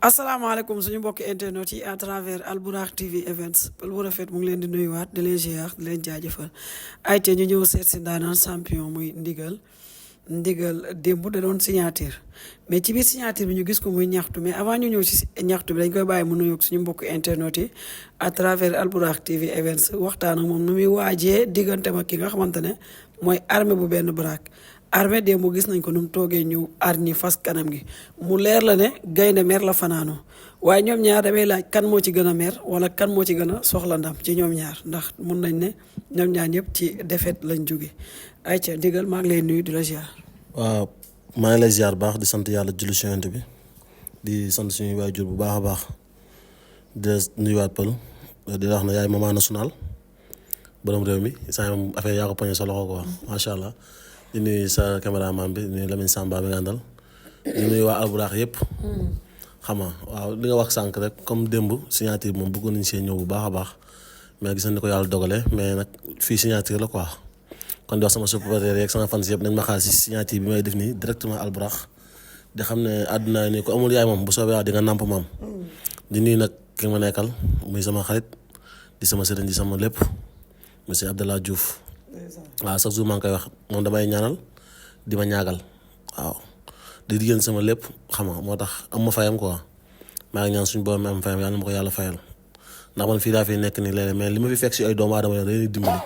asalaamaaleykum suñu mbokki internet yi à travers Albourakh TV Events Pël bu rafet mu ngi leen di nuyuwaat di leen ziar di leen jaajëfal ay te ñu ñëw seet si ndaanaan champion muy ndigal démb da doon signature mais ci biir signature bi ñu gis ko muy ñaxtu mais avant ñu ñëw ci ñaxtu bi dañ koy bàyyi mu nuyoog suñu mbokki internet yi à travers Albourakh TV Events waxtaan ak moom nu muy waajee diggante ma ki nga xamante ne mooy armée bu benn baraak armée démb gis nañ ko nu mu toogee ñu ar ñi fas kanam gi mu leer la ne gaynde mer la fanaanoo waaye ñoom ñaar damay laaj kan moo ci gën a mer wala kan moo ci gën a soxla ndam ci ñoom ñaar ndax mun nañ ne ñoom ñaar ñëpp ci défaite lañ jóge ayca ndigal maa ngi lay nuyu di la ziar. waaw maa ngi lay ziar baax di sant yàlla julli ci Yonent bi di sant suñuy waajur bu baax a baax di nuyuwaat Pël di wax ne yaay maman national borom réew mi saa moom affaire yaa ko poñe sa loxo quoi macha allah. di nuyu sa caméraman bi di nuyu Lamine Samba bi nga àndal di nuyu waa Albourakh yëpp. xam nga waaw li nga wax sànq rek comme démb signature bi moom bëggoon nañu see ñëw bu baax a baax mais gis nañ ni ko yàlla dogalee mais nag fii signature la quoi kon di wax sama supporter yeeg sama fans yëpp nañ ma xaar si signature bi may def nii directement Albourakh di xam ne àdduna ni ko amul yaay moom bu soobee yàlla di nga nàmp maam. di nuyu nag ki ma nekkal muy sama xarit di sama sëriñ di sama lépp monsieur Abdallah Diouf. waaw chaque jour maa ngi koy wax moom damay ñaanal di ma ñaagal waaw di diggéen sama lépp xam nga moo tax am ma fayam quoi maa ngi ñaan suñu borom mi am fayam yàlla na ma ko yàlla fayal ndax man fii daa fi nekk nii léeg-léeg mais li ma fi fekk si ay doomu aadama yoon dañuy dimbali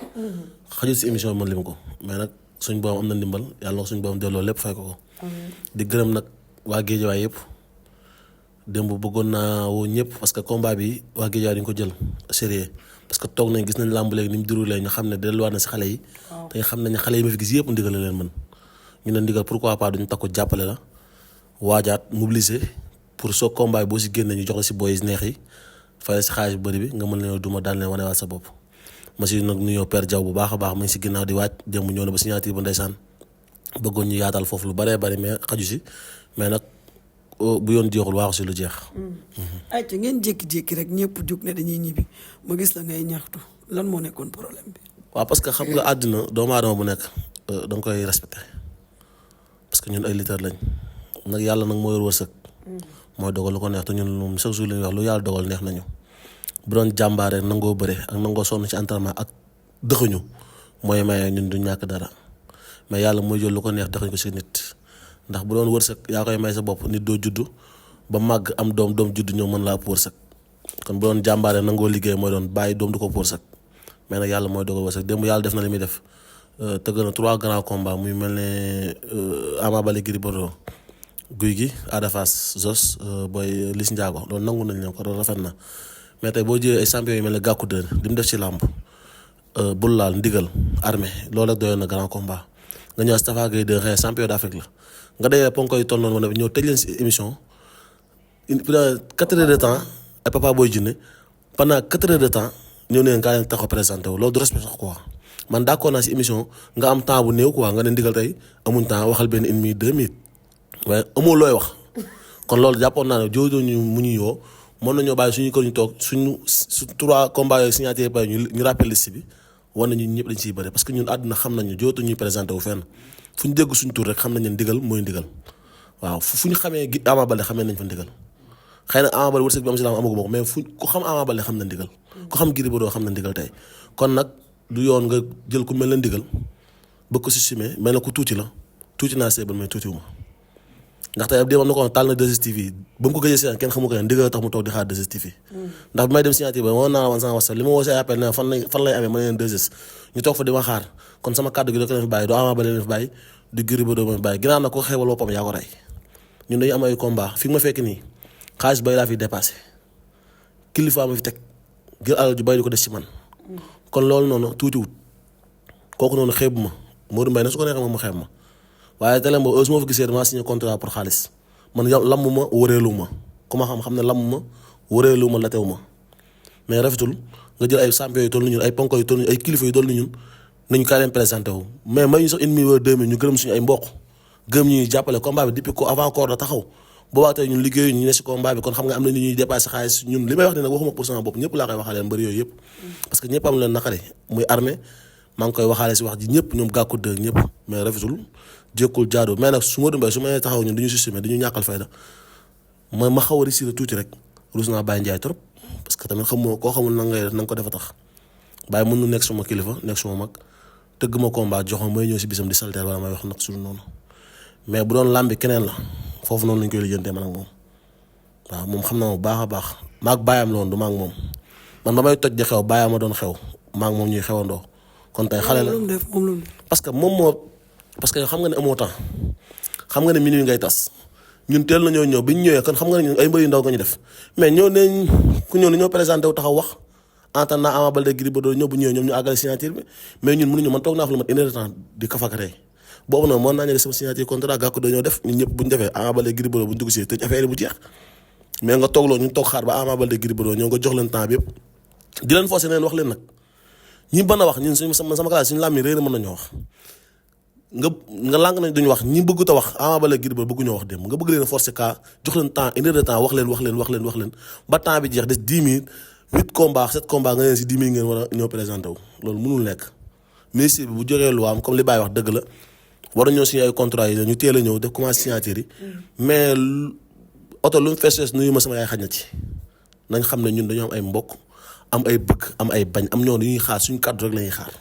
xajul si émission bi man lim ko mais nag suñu borom am na ndimbal yàlla na ko suñu borom delloo lépp fay ko di gërëm nag waa Géejawaay yëpp démb bëggoon naa woo ñëpp parce que combat bi waa Géejawaay dañu ko jël sérieux parce que toog nañ gis nañ làmb léegi ni mu déroulé ñu xam ne delluwaat na si xale yi te nga xam nañ xale yi ma fi gis yëpp ndigal la leen mën ñu ne ndigal pourquoi pas duñu takku jàppale la waajaat mobiliser pour soo combat boo si génne ñu jox la si boy neex yi fay si xaalis bu bëri bi nga mën leen duma daan leen wanewaat sa bopp ma si nag nuyoo Père Diaw bu baax a baax mu ngi si ginnaaw di waaj démb ñëw na ba signature ba ndeysaan bëggoon ñu yaatal foofu lu bëree bëri mais xaju si mais nag bu yoon jeexul waaxu si lu jeex. ayca ngeen jékki-jékki rek ñëpp jug ne dañuy ñibbi ma gis la ngay ñaxtu lan moo nekkoon problème bi. waaw parce que xam nga àddina doomu aadama bu nekk da nga koy respecté parce que ñun ay littère lañ nag yàlla nag moo yor wërsëg. mooy dogal lu ko neex te ñun moom chaque jour li ñuy wax lu yàlla dogal neex nañu. bu doon jàmbaar rek nangoo bëre ak nangoo sonn ci entraînement ak dëxuñu mooy maye ñun du ñàkk dara mais yàlla mooy jël lu ko neex dëxuñ ko si nit. ndax bu doon wërsëg yaa koy may sa bopp nit doo juddu ba màgg am doom juddu ñëw mën laa ëpp wërsëg kon bu doon jàmbaare nangoo liggéey mooy doon bàyyi doom du ko ëpp wërsëg mais nag yàlla mooy dogal wërsëg démb yàlla def na li muy def tëgg na 3 grands combats muy mel ne Ama Baldé Gris Bordeaux Gouye Gui Ada Fass Zos booy Liss Ndiago loolu nangu nañ leen ko loolu rafet na mais tey boo jëlee ay champion yu mel ne Gàkku dër li mu def ci làmb bul laal ndigal armée loolu rek doyoon na grand combat nga ñëw Tafa Gueye de xëy champion d'Afrique la nga dajale ponk yi toll noonu ma ne ñëw tëj leen si émission pendant 4 heures de temps ay Papa Boy Djiné pendant 4 heures de temps ñëw ne kaa leen taxaw présenté wu loolu du respect sax quoi man d'accord naa si émission nga am temps bu néew quoi nga ne ndigal tey amuñ temps waxal benn 1 minute 2 minutes waaye amoo looy wax kon loolu jàppoon naa ne jooju ñu mu ñu yoo mën nañoo bàyyi suñu kër ñu toog su 3 combats yooyu signature ba ñu rappel liste bi war nañu ñëpp dañ siy bëri parce que ñun àdduna xam nañu jootu ñuy présenté wu fenn fu ñu dégg suñu tur rek xam nañ ne ndigal mooy ndigal waaw fu ñu xamee Ama Baldé xamee nañ fa ndigal xëy na Ama Baldé wërsëg bi am si la amaguma ko mais fu ku xam Ama Baldé xam na ndigal ku xam Gris Bordeaux xam na ndigal tey kon nag du yoon nga jël ku mel na ndigal bëgg ko si simee mel na ku tuuti la tuuti naa seebal mais tuutiwuma ndax tey démam na ko taal na 2STV ba mu ko gëjee si kenn xamu ko ne ndigal tax mu toog di xaar 2STV ndax bi may dem signature ba moo naa woon sama whatsapp li ma woo si appel ne fan lay amee ma ne leen 2S ñu toog fa di ma xaar kon sama kàddu gi da ko leen fi bàyyi doo Ama Baldé leen fi bàyyi du Gris Bordeaux leen fi bàyyi ginnaaw nag ko xeebal boppam yaa ko rey ñun dañu am ay combat fi nga ma fekk nii xaalis bay laa fi dépassé kilifa ma fi teg jël alal ju bay di ko des ci man kon loolu noonu tuutiwut kooku noonu xeebu ma Modou Mbaye na su ko neexee moom mu xeeb ma waaye télé boobu heure su ma fa gisee damaa signé contrat pour xaalis man lamb ma wëreelu ma ku ma xam ne lamb ma wëreelu ma la teew ma mais rafetul nga jël ay champion yu toll ni ñun ay ponko yu toll ni ay kilifa yu toll ni ñun nañu kaa leen présenté wu mais may ñu sax 1 minute wala 2 minutes ñu gërëm suñu ay mbokk gërëm ñu jàppale combat bi depuis ko avant corps da taxaw boobaa tey ñun liggéeyu ñu ne si combat bi kon xam nga am na nit ñuy dépassé xaalis ñun li may wax ne nag waxuma pour sama bopp ñëpp laa koy waxaale mbëri yooyu yëpp parce que ñëpp am leen naqari muy armée maa ngi koy waxaale si wax ji ñëpp ñoom Gàkku dëgg ñëpp mais rafetul jékkul jaadu mais nag su Modou Mbaye su ma nee taxaw ñun dañu systémé dañu ñàkkal fayda ma xaw a risqué tuuti rek rus naa Baye Ndiaye trop parce que tamit xamoo koo xamul na ngay def na nga ko defa tax Baye mën nu nekk suma kilifa nekk suma mag tëgg ma combat jox ma may ñëw si bisam di salteer wala may wax nag suñu noonu mais bu doon làmbi keneen la foofu noonu lañ koy lijjantee man ak moom waaw moom xam na ma baax a baax maag baayam la woon du maag moom man ba may toj di xew baayam ma doon xew maag moom ñuy xewandoo kon tey xale la parce que moom moo parce que yow xam nga ne amoo temps xam nga ne minuit ngay tas ñun teel nañoo ñëw bi ñu ñëwee kon xam nga ne ñun ay mbër yu ndaw nga ñu def mais ñëw nañ ku ñëw ni ñoo présenté wu taxaw wax entend naa Ama Baldé Gris Bordeaux ñëw bu ñëwee ñoom ñu àggale signature bi mais ñun mënuñu man toog naa fa lu mat une heure de temps di kafakatee boobu nag mën naa ñëw sama signature contrat gàkku dañoo def ñun ñëpp bu ñu defee Ama Baldé Gris Bordeaux bu ñu dugg si tëj affaire yi bu jeex mais nga toog loolu ñu toog xaar ba Ama Baldé Gris Bordeaux ñoo nga jox leen temps bi yëpp di leen forcé neen wax leen nag ñi mën a wax ñun suñu sama classe suñu làmmi réer mën nañoo wax nga làng nañ duñu wax ñi bëggut a wax Ama Baldé Gris Bordeaux bëgguñoo wax dem nga bëgg leen forcé ka jox leen temps une heure de temps wax leen ba temps bi jeex des 10 minutes 8 combats 7 combats nga leen si 10 minutes ngeen war a ñëw présenté wu loolu mënul nekk ministre bi bu jógee lu am comme li Baye wax dëgg la war a ñëw signé ay contrat yi ñu teel a ñëw def commencé signature yi mais oto lu mu fees nuyu ma sama yaay xaj na ci nañ xam ne ñun dañoo am ay mbokk am ay bëgg am ay bañ am ñoo dañuy xaar suñu kàddu rek la ñuy xaar.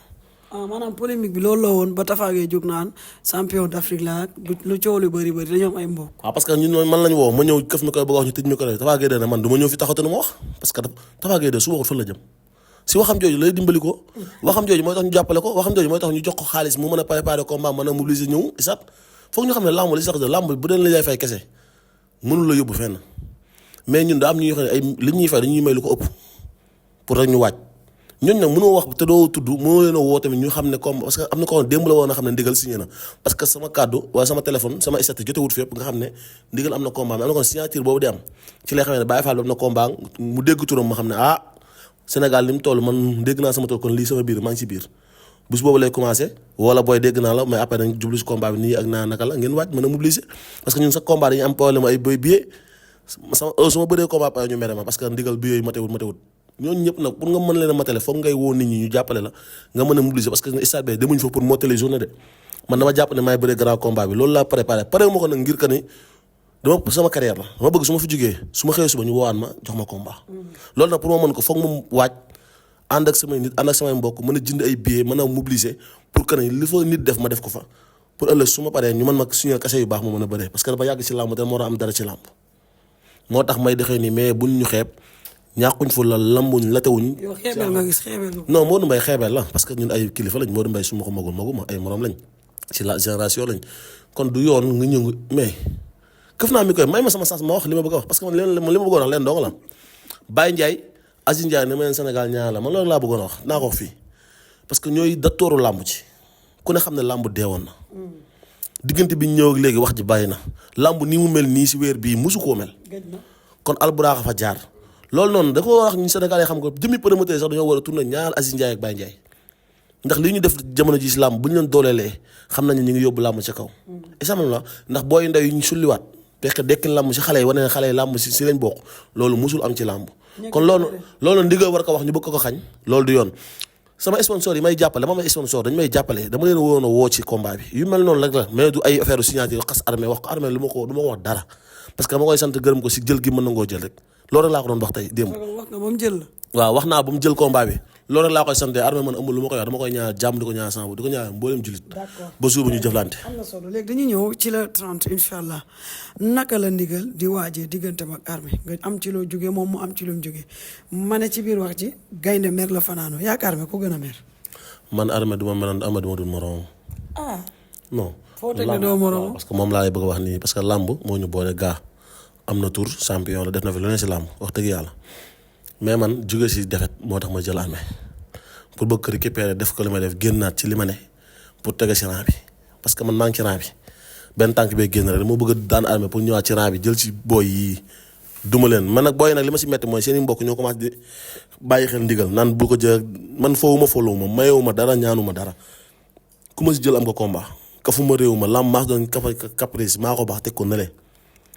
maanaam polémique bi loolu la woon ba Tapha Gueye jóg naan champion d'Afrique la lu coow lu bëri dañoo am ay mbokk. waaw parce que ñun man lañu woo ma ñëw këf mi koy bëgg a wax ñu tëj mi ko rek Tapha Gueye de man du ma ñëw fi taxatu ma wax parce que Tapha Gueye de su waxul fan la jëm si waxam jooju lay dimbali ko waxam jooju mooy tax ñu jàppale ko waxam jooju mooy tax ñu jox ko xaalis mu mën a préparer combat mën a mobiliser ñëw isat foog ñu xam ne lamb li sax de lamb bu deen la lay fay kese mënul la yóbbu fenn mais ñun daa am ñuy xam ne ay li ñuy fay dañuy may lu ko ëpp pour rek ñu waaj ñooñu nag mënoo wax te doo tudd mënoo leen a woo tamit ñu xam ne comme parce que am na ko démb la woon a xam ne ndigal signé na parce que sama kàddu wala sama téléphone sama statut jotewut fépp nga xam ne ndigal am na combat mais am na kon signature boobu di am ci lay xam ne Baye Fall bi am na combat mu dégg turam ma xam ne Sénégal li mu toll man dégg naa sama tool kon lii sama biir maa ngi ci biir bés boobu lay commencé wala booy dégg naa la mais après dañ jublu si combat bi nii ak naa naka la ngeen waaj mën a mobiliser parce que ñun sa combat dañuy am problème ay boy billet sama su ma bëree combat pare ñu mere ma parce que ndigal billet yi matewut ñooñu ñëpp nag pour nga mën leen a matale foog ngay woo nit ñi ñu jàppale la nga mën a mobiliser parce que stade bi demuñ fa pour mottali journée de man dama jàpp ne maay bëree grand combat bi loolu laa préparé pare ma ko nag ngir que ni dama sama carrière la dama bëgg su ma fi jógee su ma xëyee suba ñu woowaan ma jox ma combat loolu nag pour ma mën ko foog ma waaj ànd ak samay nit ànd ak samay mbokk mën a jënd ay billets mën a mobiliser pour que ni li fa nit def ma def ko fa pour ëllëg su ma paree ñu mën ma signé kase yu baax ma mën a bëree parce que dafa yàgg ci làmb te moo war a am dara ci làmb moo tax may doxee nii mais buñ ñu xeeb ñàkkuñ fu la lambuñ latewuñ. yow xeebel nga gis xeebel nga. non Modou Mbaye xeebel la parce que ñun ay kilifa lañ Modou Mbaye su ma ko maguma ay morom lañ ci la génération lañ kon du yoon nga ñëw mais këf naa mi koy may ma sama sens ma wax li ma bëgg a wax parce que man li ma bëggoon wax leen dong la Baye Ndiaye Aziz Ndiaye ne ma leen Sénégal ñaar la man loolu laa bëggoon a wax naa ko wax fii parce que ñooy dattooru làmb ci ku ne xam ne làmb deewoon na diggante bi ñëw ak léegi wax ji bàyyi na làmb ni mu mel nii si weer bii musu koo mel kon alburaaxa fa jaar loolu noonu da ko wax ñu Sénégal yi xam ko jëmmi promoteur sax dañoo war a tourner ñaar Aziz Ndiaye ak Baye Ndiaye ndax li ñu def jamono ji si làmb bu ñu leen dooleelee xam nañu ñu ngi yóbbu làmb ca kaw isam la ndax booy ndaw yi ñu sulliwaat fekk dekki làmb si xale yi wane ne xale yi làmb si lañ bokk loolu musul am ci làmb kon loolu ndigal war ko wax ñu bëgg ko xañ loolu du yoon sama sponsor yi may jàppale dama may sponsor dañu may jàppale dama leen woon a woo ci combat bi yu mel noonu rek la mais du ay affaire signature xas armée wax ko armée du ma ko wax dara parce que dama koy sant gërëm ko si jël gi mën na ngoo jël rek loolu rek laa ko doon wax tey démb wax nga ba mu jël la. waaw wax naa ba mu jël combat bi loolu rek laa koy sante armée man amul lu ma koy wax dama koy ñaar jàmm di ko ñaar sama di ko ñaar mboolem jullit ba suur ba ñu jëflante am na solo léegi dañuy ñëw ci la 30 incha allah naka la ndigal di waajee diggante ak armée nga am ci loo jógee moom mu am ci lu mu jógee ma ne ci biir wax ci gaynde mer la fanaano yaakaar armée ko gën a mer man armée du ma meloon ama duma dul moroom non foo teg ne doo moroom parce que moom laa lay bëgg a wax nii parce que làmb moo ñu boole gaa am na tour champion la def na fi lu ne si làmb wax dëgg yàlla mais man jóge si defet moo tax ma jël armée pour bëgg ko récupérer def ko li ma def génnaat ci li ma ne pour tege si rang bi parce que man maa ngi ci rang bi benn tànk bee génn rek dama bëgg a daan armée pour ñëwaat ci rang bi jël ci booy yii duma leen man nag booy nag li ma si metti mooy seen i mbokk ñoo commencé di bàyyi xel ndigal naan bu ko jël man foowuma folowuma mayewuma dara ñaanuma dara ku ma si jël am ko combat kafuma réewuma lam maa doon caprice maa ko baax teg ko nële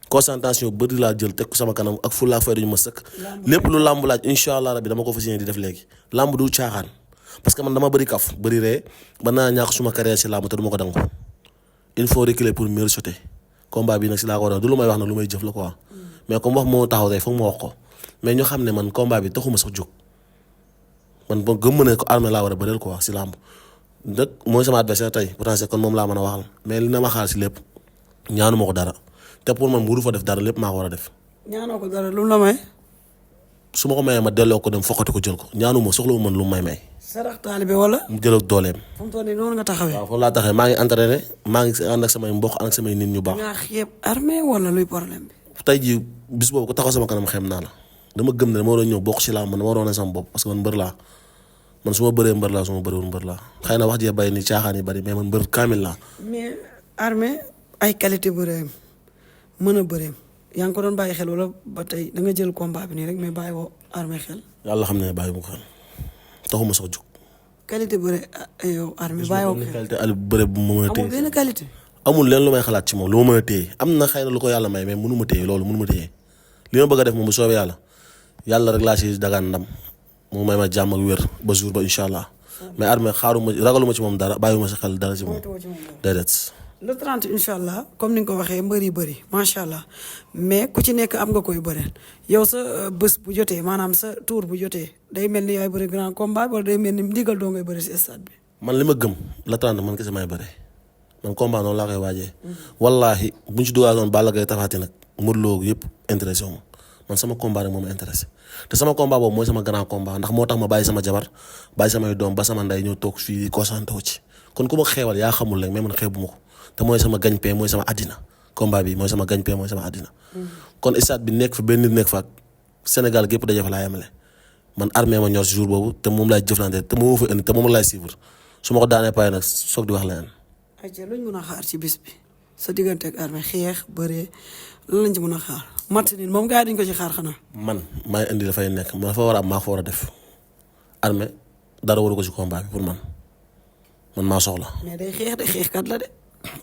concentration bëri laa jël teg ko sama kanam ak fulla fay dañu ma sëkk lépp lu làmb laaj incha allah rabbi dama ko fas yéene di def léegi làmb du caaxaan parce que man dama bëri kaf bëri ree ba naa ñàkk suma carrière si làmb te du ma ko dangu il faut reculer pour mieux sauter combat bi nag si laa ko war a du lu may wax nag lu may jëf la quoi mais comme wax moo taxaw tey foog ma wax ko mais ñu xam ne man combat bi taxuma sax jóg man ba gëm ne ko Armé laa war a bëreel quoi si làmb nag mooy sama adversaire tey pourtant kon moom laa mën a waxal mais li na ma xaar si lépp ñaanu ma ko dara te pour man bu du fa def dara lépp maa ko war a def. ñaanoo ko dara lu mu la may. su ma ko mayee ma delloo ko dem fokkati ko jël ko ñaanu ma soxla ma lu mu may. sarax taalibe wala. mu jël ak dooleem. fu mu toll nii noonu nga taxawee. waaw foofu laa taxawee maa ngi entraîné maa ngi ànd ak samay mbokk ànd ak samay nit ñu baax. nga xeeb Armé wala luy problème bi. tey jii bis boobu ko taxaw sama kanam xem naa la dama gëm ne dama waroon ñëw bokk ci laa man dama waroon a sama bopp parce que man mbër laa man su ma bëree mbër laa su ma bëriwul mbër laa xëy na wax jee bari ni caaxaan yi bari mais man mbër kaamil laa. mais Armé ay qualité bëreem mën a bëreem yaa ngi ko doon bàyyi xel wala ba tey da nga jël combat bi nii rek mais bàyyi woo Armé xel. yàlla xam ne bàyyi mu ko xel taxuma sax jóg. qualité bëre yow Armé bàyyi woo ko xel qualité ali bëre bu ma mën a téye amul benn qualité. amul leen lu may xalaat ci moom lu ma mën a téye am na xëy na lu ko yàlla may mais mënu ma téye loolu mënu ma téye li ma bëgg a def moom bu soobee yàlla rek laa si dagaan ndam mu may ma jàmm ak wér ba jour ba incha allah mais Armé xaaruma ragaluma ci moom dara bàyyiwuma si xel dara ci moom déedéet. le 30 incha allah comme ni nga ko waxee mbër yi bëri macha allah mais ku ci nekk am nga koy bëreel yow sa bés bu jotee maanaam sa tour bu jotee day mel ni yaay bëri grand combat wala day mel ni ndigal doo ngay bëri si stade bi. man li ma gëm le 30 man kese may bëre man combat noonu laa koy waajee. wallaahi buñ ci dugaatoon Balla Gaye Tapha Tine nag Modou Lo yëpp intéressé wu ma man sama combat rek moo ma intéressé te sama combat boobu mooy sama grand combat ndax moo tax ma bàyyi sama jabar bàyyi samay doom ba sama ndey ñëw toog fii concentré wu ci kon ku ma xeewal yaa xamul rek mais man xeebu ma ko te mooy sama gagne-pain mooy sama àddina combat bi mooy sama gagne-pain mooy sama àddina. kon stade bi nekk fa benn nit nekk fa ak Sénégal gépp daje fa laa yemale man Armé ma ñor si jour boobu te moom laay jëflante te moom fa indi te moom laay suivre su ma ko daanee pare nag soog di wax leneen. ayca luñ mën a xaar ci bis bi sa diggante ak Armé xeex bëree lan lañ ci mën a xaar match nii moom gars yi dañ ko ci xaar xanaa. man maay indi dafay nekk man dafa war a am maa fa war a def Armé dara waru ko ci combat bi pour man maa soxla. mais day xeex de xeexkat la de.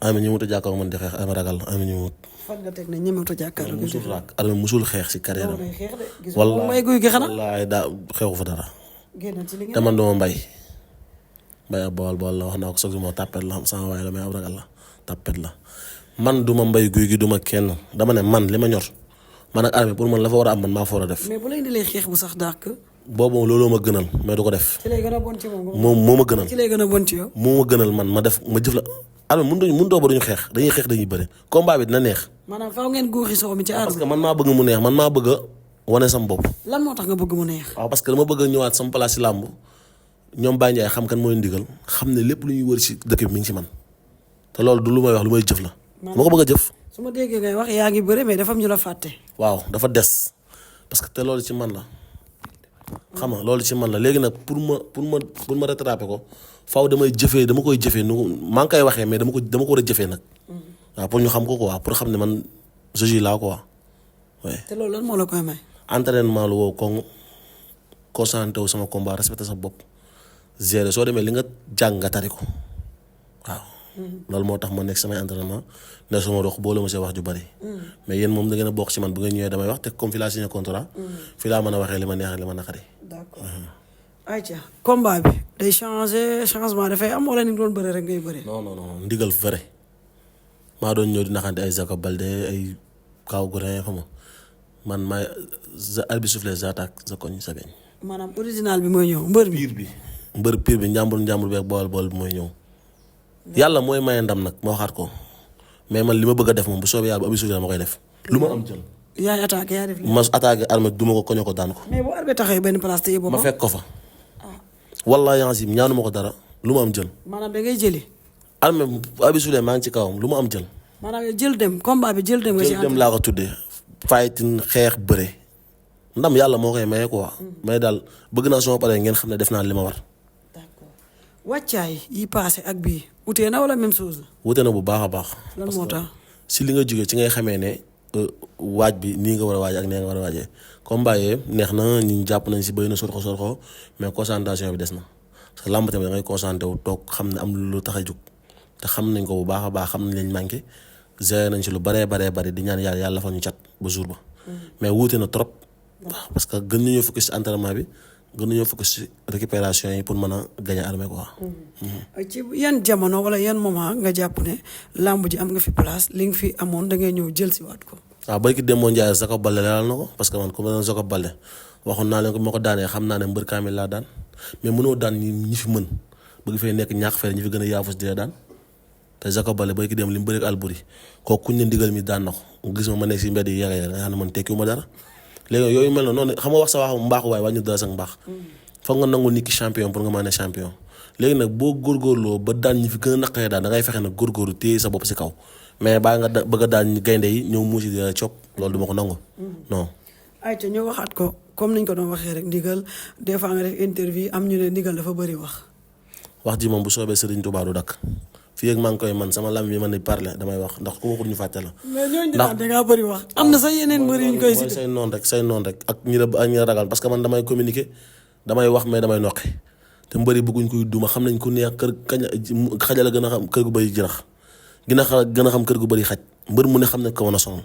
Armé ñëwut a jàkkaarloo man di xeex Armé ragal la Armé ñëwut. fan nga teg ne ñëwut a jàkkaarloo. musul raak Armé musul xeex si carrière am. wallaahi may guy gi xanaa. wallaahi daa xeexu fa dara. génn ci li te man dama mbay ab bool la wax naa ko soog moo tàppet la sama waay la mais ab ragal la tàppet la man duma mbay guy gi duma kenn dama ne man li ma ñor man ak Armé pour man la fa war a am man maa fa war a def. mais bu lay indilee xeex bu sax dàq. boobu looloo ma gënal mais du ko def. ci lay gën a bon ci moom. moo ma gënal. ci lay gën a bon ci yow. moo ma gënal man ma def ma jëf la Armé mënutoo ba duñu xeex dañuy bëre combat bi dina neex. maanaam faaw ngeen guuxi soo mi ci Armé. parce que man maa bëgg mu neex man maa bëgg a wane sama bopp. lan moo tax nga bëgg mu neex. waaw parce que dama bëgg a ñëwaat sama place si làmb ñoom Baye Ndiaye xam kan mooy ndigal xam ne lépp lu ñuy wër si dëkk bi mi ngi si man te loolu du lu may wax lu may jëf la. ma ko bëgg a jëf. su ma déggee ngay wax yaa ngi bëre mais dafa am ñu la fàtte. waaw dafa des parce que te loolu ci man la xam nga loolu ci man la léegi nag pour ma rattraper ko faaw dama koy jëfee nu maa ngi koy waxee mais dama ko war a jëfee nag. waaw pour ñu xam ko quoi pour xam ne man je suis là quoi. te loolu lan moo la koy may. entraînement lu woo koŋŋ concentré wu sama combat respecté sa bopp gérer soo demee li nga jàng nga tari ko waaw. loolu moo tax ma nekk samay entraînement ne suma dox boole ma see wax ju bari. mais yéen moom da ngeen a bokk ci man bu ngeen ñëwee damay wax te comme fi laa signé contrat. fi laa mën a waxee li ma neex ak li ma naqari. d'accord ayca combat bi day changement dafay am wala ni doon bëre rek ngay bëre. non ndigal vrai maa doon ñëw di naxante ay Jacob Baldé ay Kaw Gourdin xam nga man maay arbitre soufflé j'attaque sa koñ sa beñ. maanaam original bi mooy ñëw mbër bi. mbër pire bi njàmbur bi ak bool bi mooy ñëw. yàlla mooy maye ndam nag ma waxaat ko mais man li ma bëgg a def moom bu soobee yàlla bu abi suuf ma koy def. lu ma am jël. yaay attaqué yaa def li ma attaqué Armé duma ko koño ko daan ko. mais bu arbitre taxee benn place te yóbbu ma fekk ko fa. wallaahi yaasim ñaanu ma ko dara lu ma am jël. maanaam da ngay jëli. Armé bu abi suuf maa ngi ci kawam lu ma am jël. maanaam jël dem combat bi jël dem. nga ci jël dem laa ko tuddee. fighting xeex bëre ndam yàlla moo koy maye quoi. mais daal bëgg naa soo paree ngeen xam ne def naa li ma war. wàccaay yi paase ak bii wutee na wala même chose. wute na bu baax a baax. lan moo tax si li nga jógee ci ngay xamee ne waaj bi nii nga war a waaj ak nee nga war a waajee combat yee neex na ñu jàpp nañ si bëri na sorxo mais concentration bi des na parce que làmb tamit da ngay concentré wu toog xam ne am lu tax a jug te xam nañ ko bu baax a baax xam nañ lañ manqué gérer nañ si lu baree bari di ñaan yàlla fa ñu cat ba jour ba. mais wuute na trop. parce que gën nañoo focus si entraînement bi gën nañoo focus si récupération yi pour mën a gagner armée quoi. ci yan jamono wala yan moment nga jàpp ne làmb ji am nga fi place li nga fi amoon da ngay ñëw jël si waat ko. waaw béykat Demba Ndiaye Jacob Baldé leeral na ko parce que man ku ma doon Jacob Baldé waxoon naa leen ko moo ko daanee xam naa ne mbër kaamil laa daan mais mënoo daan ñi fi mën bëgg fay nekk ñàkk fay ñi fi gën a yaafus di la daan te Jacob Baldé béykat dem li mu bëri ak Alboury kooku kuñ ne ndigal mi daan na ko gis ma nekk si mbedd yi yàgg nga xam ne man tekkiwu ma dara léegi yooyu mel na noonu xam nga wax sa wax mbaaxu waaye wàññi dara sax mbaax foog nga nangul nit ki champion pour nga mën a champion léegi nag boo góorgóorloo ba daan ñi fi gën a naqaree daan da ngay fexe nag góorgóorlu téye sa bopp si kaw mais baa nga bëgg a daan gaynde yi ñëw muusi di la cop loolu duma ko nangu non. ayca ñu waxaat ko comme niñ ko doon waxee rek ndigal des fois nga def interview am ñu ne ndigal dafa bëri wax ji moom bu soobee Serigne Touba du dakk fii ak maa ngi koy man sama lam bi man di parler damay wax ndax ku waxul ñu fàtte la. mais ñooñu da ngaa bëri wax. am na sax yeneen mbër yu ñu koy. mooy say noon rek ak ñi la ragal parce que man damay communiquer damay wax mais damay noqi te mbëri bëgguñ koy duma xam nañ ku neex kër xajal a gën a xam kër gu bëri jinax gën a xam kër gu bëri xaj mbër mu ne xam ne ko mën a sonal.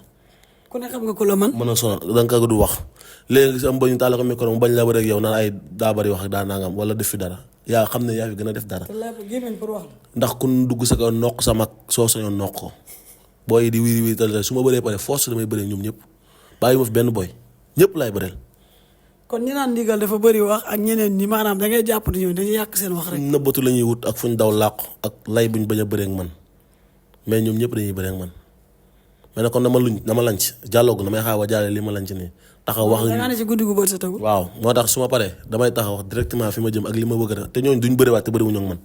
ku ne xam nga ku la mën a sonal da nga ko du wax léegi si am bañu tàll ko micro mu bañ la bëri ak yow naan ay daa bëri wax ak daa nangam wala def fi dara yaa xam ne yaa fi gën a def dara. ndax ku dugg sa kaw noq sa mag soo sañoon noq ko booy di wiiri wiiri tal su ma bëree pare force damay bëree ñoom ñëpp bàyyi ma fi benn booy ñëpp laay bëreel. kon ñi naan ndigal dafa bëri wax ak ñeneen ñi maanaam da ngay jàpp ni ñoom dañuy yàq seen wax rek. nëbbatu la ñuy wut ak fu ñu daw làqu ak lay buñ bañ a bëree ak man mais ñoom ñëpp dañuy bëree ak man mais nag kon dama lanc jàlloogu damay xaaw a jàlle li ma lanc nii taxaw wax. da ngaa ne ci guddi gu bët sa tawul. waaw moo tax su ma paree damay taxaw wax directement fi ma jëm ak li ma bëgg a def te ñooñu duñ bëriwaat te bëriwuñu ak man.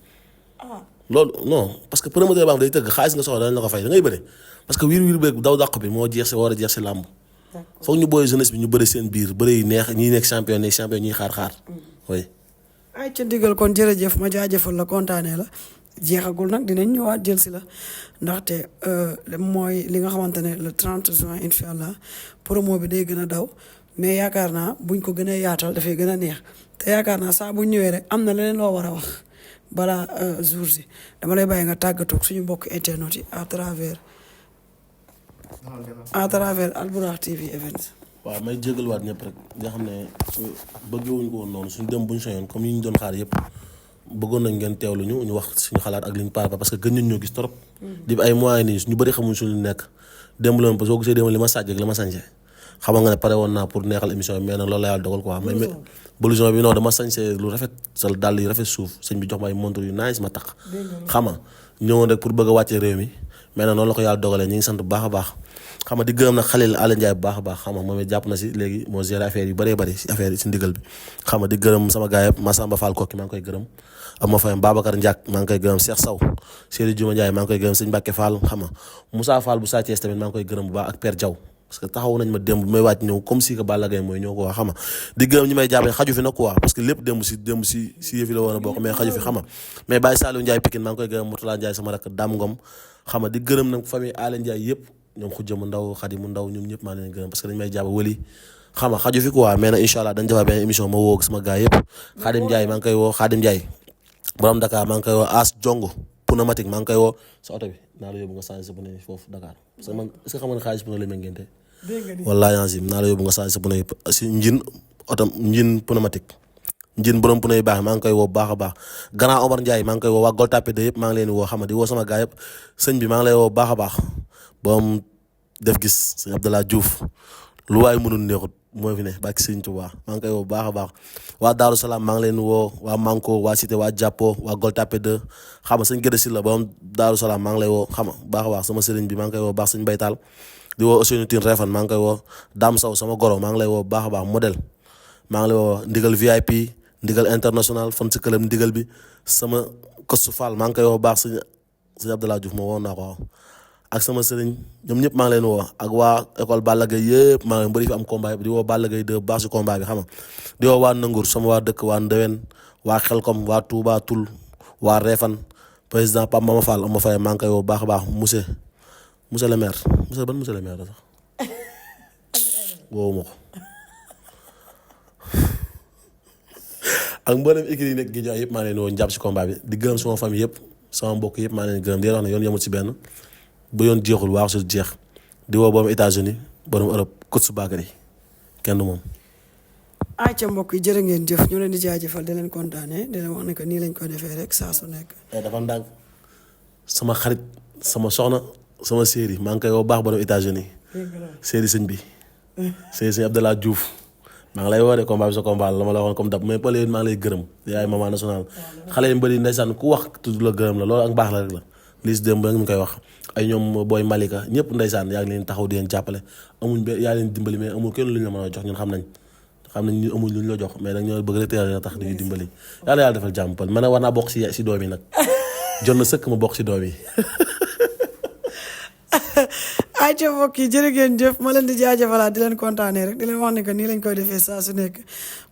loolu non parce que promoteur ba am day tëgg xaalis nga soxla dañ la ko fay da ngay bëri parce que wiir beeg daw dàq bi moo jeex si war a jeex si làmb foog ñu booy jeunesse bi ñu bëri seen biir bëri yi neex ñi nekk champion ñiy xaar oui. ay ca ndigal kon jërëjëf ma jaajëfal la kontaanee la jeexagul nag dinañ ñëwaat jël si la ndaxte mooy li nga xamante ne le 30 juin incha allah promo bi day gën a daw mais yaakaar naa buñ ko gën a yaatal dafay gën a neex te yaakaar naa saa buñ ñëwee rek am na leneen loo war a wax balaa jour si dama lay bàyyi nga tàggatoo suñu mbokk internet yi à travers Albourakh TV Events. waaw may jégaluwaat ñëpp rek nga xam ne bëggewuñu ko woon noonu suñu dem buñ soñoon comme yi ñu doon xaar yëpp bëggoon nañ ngeen teewlu ñu wax suñu xalaat ak li ñu parle parce que gën ñoo gis trop. di ay moyens nii ñu bëri xamuñ suñu nekk démb la parce que boo gisee démb li ma sàjj ak li ma sañse xamal nga ne pare woon naa pour neexal émission bi mais nag loolu la yàlla dogal quoi. mais blouson bi non dama sañse lu rafet sal dàll yu rafet suuf sëñ bi jox ma ay montre yu nice ma tax xam nga ñëwoon rek pour bëgg a wàcce réew mi mais nag noonu la ko yàlla dogalee ñu ngi sant bu baax a baax xam nga di gërëm nag Khalil Alla Ndiaye bu baax a baax xam nga moom it jàpp na si léegi moo géré affaire yu bëree bëri si affaire yi si ndigal bi xam nga di gërëm sama gars yëpp Massamba Fall Kokki maa ngi koy gërëm am ma fayam Babacar Ndiak maa ngi koy gërëm Cheikh Sow Seydou Diouma Ndiaye maa ngi koy gërëm sëñ Mbacke Fall xam nga Moussa Fall bu Sa Thiès tamit maa ngi koy gërëm bu baax ak Père Diaw parce que taxaw nañ ma démb bi may wàcc ñëw comme si que Balla Gaye mooy ñëw quoi xam nga di gërëm ñi may jàppale xaju fi nag quoi parce que lépp démb si yëfi la woon a bokk mais xaju fi xam nga mais Baye Saliou Ndiaye Pikine maa ngi koy gërëm Mourtala Ndiaye sama rakk Dame Ngom xam nga di gërëm nag famille Alé Ndiaye yëpp ñoom xujja mu ndaw Xadi mu ndaw ñoom ñëpp maa leen gërëm parce que dañ may jàpp wëli xam nga xaju fi quoi mais nag incha allah dañ defar benn émission ma woo sama gars yëpp Xaadim Ndiaye maa ngi koy woo Xaadim Ndiaye borom Dakar maa ngi koy woo As Jongo Pneumatique maa ngi koy woo sa oto bi naa la yóbbu nga changé sa pneu foofu Dakar parce que man est-ce que xam nga ne xaalis pneu la may ngénte wallaahi yansim naa la yóbbu nga changé sa pneu si njin oto njin pneumatique njin borom pneu yu baax maa ngi koy woo bu baax a baax Grand Omar Ndiaye maa ngi koy woo waa Gueule Tapée 2 yëpp maa ngi leen di woo xam nga di woo sama gars yëpp sëñ bi maa ngi lay woo bu baax a baax boom def gis sëñ Abdallah Diouf lu waay mënul neexut moo fi ne bàkki sëñ Tuubaa maa ngi koy woo bu baax a baax waa Daaru Salaam maa ngi leen woo waa Manko waa Cité waa Jàppo waa Gueule Tapée 2 xam nga sëñ Gédé Sylla borom Daaru Salaam maa ngi lay woo xam nga baax a baax sama sëriñ bi maa ngi koy woo baax sëñ Baytaal di woo Ousseynou Tine Refane maa ngi koy woo Dame Sow sama goro maa ngi lay woo baax a baax modèle maa ngi lay woo ndigal VIP ndigal international fan si këlam ndigal bi sama kostu Fall maa ngi koy woo baax sëñ Abdallah Diouf moo woon naa ko ak sama sëriñ ñoom ñëpp maa ngi leen woo ak waa école Balla Gaye yëpp maa ngi leen bëri fi am combat bi di woo Balla Gaye 2 baax si combat bi xam nga di woo waa Nangour sama waa dëkk waa Ndewen waa Xelkom waa Touba Toul waa Refane président Pape Mama Fall am ma fay maa ngi koy woo baax a baax monsieur le maire monsieur le maire la sax woowu ma ko ak mboolem équipe yi nekk Guédiawaye yëpp maa ngi leen woo jàpp si combat bi di gërëm sama famille yëpp sama mbokk yëpp maa ngi leen gërëm di wax ne yoon yemul si benn ba yoon jeexul waax su jeex di woo borom États-Unis borom Europe Kotsu Bakary kenn moom ayca mbokk yi jërë ngeen jëf ñu leen di jaajëfal di leen kontaane di leen wax ne que nii lañ ko defee rek saa su nekk. dafa ndànk sama xarit sama soxna sama séeri maa ngi koy woo baax ba dem États-Unis séeri sëñ bi séeri sëñ Abdallah Diouf maa ngi lay woo de combat bi sa combat la ma la waxoon comme dab mais pël yéen maa ngi lay gërëm yaay maman national xale yi mbëri ndeysaan ku wax tudd la gërëm la loolu ak baax la rek la liis démb ba nga koy wax ay ñoom booy Malika ñëpp ndeysaan yaa ngi leen taxaw di leen jàppale amuñ be yaa leen dimbali mais amul kenn lu ñu la mën a jox ñun xam nañ ñu amuñ lu ñu la jox mais nag ñoo bëgg rek teel a tax di ñu dimbali yàlla defal jàmm pël man war naa bokk si doom yi nag jot na sëkk ma bokk si doom yi ayca mbokk yi jërë ngeen jëf ma leen di jaajëfalaat di leen kontaanee rek di leen wax ne que nii lañ koy defee saa su nekk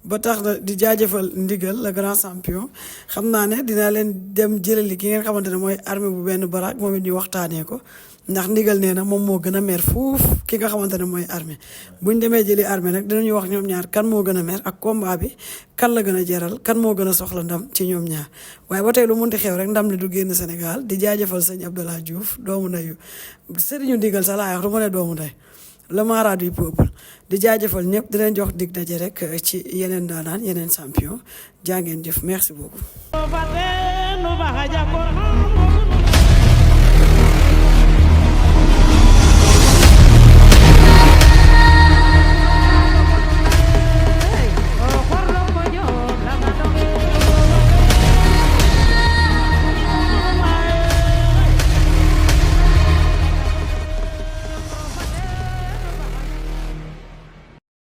ba tax na di jaajëfal ndigal le grand champion xam naa ne dina leen dem jëlali ki ngeen xamante ne mooy armée bu benn baraak moom it ñu waxtaanee ko ndax ndigal nee na moom moo gën a mer fuuf ki nga xamante ne mooy armée buñ demee jëli armée nag dinañu wax ñoom ñaar kan moo gën a mer ak combat bi kan la gën a jaral kan moo gën a soxla ndam ci ñoom ñaar waaye ba tey lu munti xew rek ndam li du génn Sénégal di jaajëfal sëñ Abdallah Diouf doomu ndeyu sëriñu ndigal sa laa wax du ma ne doomu ndey le mara du peuple di jaajëfal ñëpp di leen jox dig daje rek ci yeneen daanaan yeneen champion jaa ngeen jëf merci beaucoup